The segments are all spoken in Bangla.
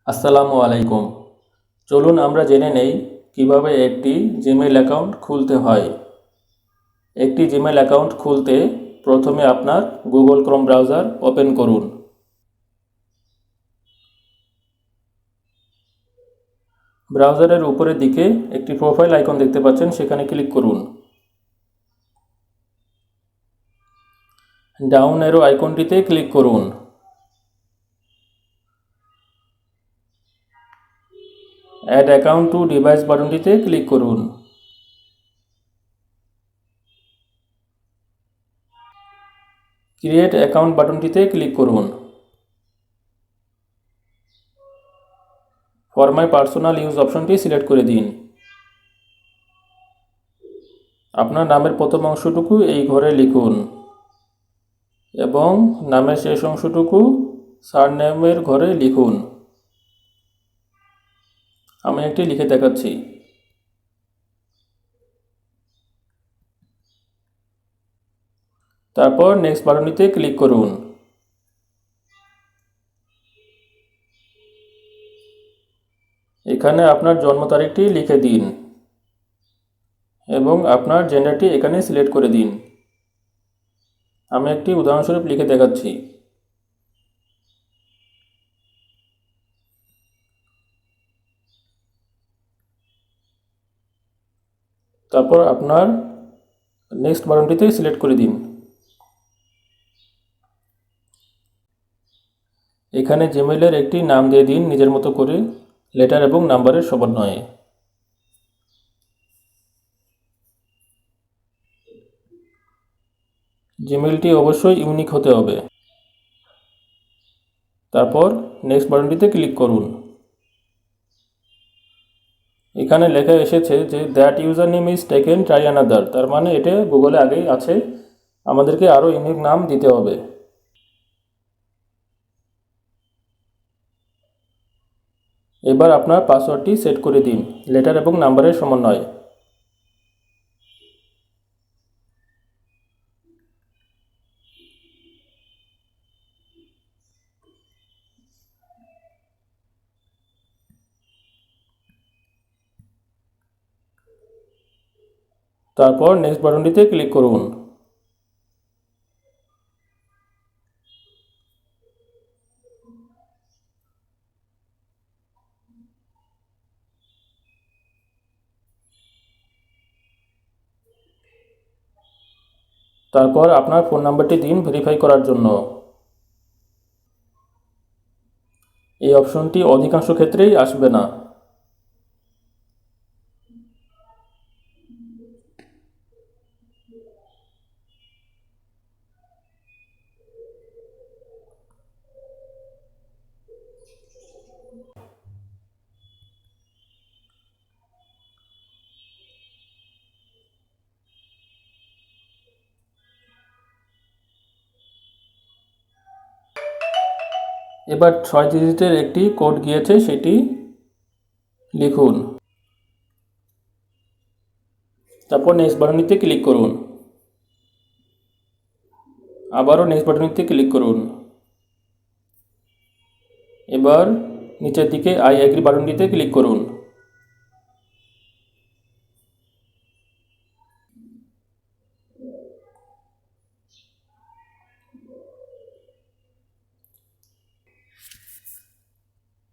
আসসালামু আলাইকুম। চলুন আমরা জেনে নেই কিভাবে একটি জিমেইল অ্যাকাউন্ট খুলতে হয়। একটি জিমেইল অ্যাকাউন্ট খুলতে প্রথমে আপনার গুগল ক্রোম ব্রাউজার ওপেন করুন। ব্রাউজারের উপরের দিকে একটি প্রোফাইল আইকন দেখতে পাচ্ছেন, সেখানে ক্লিক করুন। ডাউন অ্যারো আইকনটিতে ক্লিক করুন। অ্যাড অ্যাকাউন্ট টু ডিভাইস বাটনটিতে ক্লিক করুন। ক্রিয়েট অ্যাকাউন্ট বাটনটিতে ক্লিক করুন। ফর মাই পার্সোনাল ইউজ অপশনটি সিলেক্ট করে দিন। আপনার নামের প্রথম অংশটুকু এই ঘরে লিখুন এবং নামের শেষ অংশটুকু সারনেমের ঘরে লিখুন। আমি একটি লিখে দেখাচ্ছি। তারপর নেক্সট বাটনটিতে ক্লিক করুন। এখানে আপনার জন্ম তারিখটি লিখে দিন এবং আপনার জেন্ডারটি এখানে সিলেক্ট করে দিন। আমি একটি উদাহরণস্বরূপ লিখে দেখাচ্ছি। তারপর আপনার নেক্সট বাটনটিতে সিলেক্ট করে দিন। এখানে জিমেইলের একটি নাম দিয়ে দিন নিজের মতো করে, লেটার এবং নাম্বারের সমন্বয়ে। জিমেইলটি অবশ্যই ইউনিক হতে হবে। তারপর নেক্সট বাটনটিতে ক্লিক করুন। এখানে লেখা এসেছে যে that user name is taken try another, তার মানে এটা গুগলে আগেই আছে, আমাদেরকে আরও ইউনিক নাম দিতে হবে। এবার আপনার পাসওয়ার্ডটি সেট করে দিন লেটার এবং নাম্বারের সমন্বয়ে। তারপর নেক্সট বাটনটিতে ক্লিক করুন। তারপর আপনার ফোন নাম্বারটি দিন ভেরিফাই করার জন্য। এই অপশনটি অধিকাংশ ক্ষেত্রেই আসবে না। এবার 6 ডিজিটের একটি কোড গিয়েছে, সেটি লিখুন। তারপর নেক্সট বাটনটিতে ক্লিক করুন। আবারও নেক্সট বাটনটিতে ক্লিক করুন। এবার নিচের দিকে আই এগ্রি বাটনটিতে ক্লিক করুন।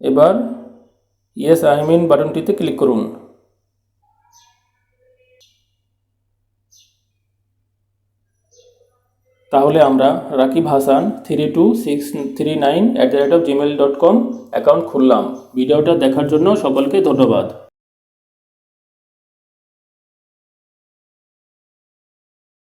এবার ইয়েস আই মিন বাটনটিতে ক্লিক করুন। তাহলে আমরা রাকিব হাসান 32639@gmail.com অ্যাকাউন্ট খুললাম। ভিডিওটা দেখার জন্য সকলকে ধন্যবাদ।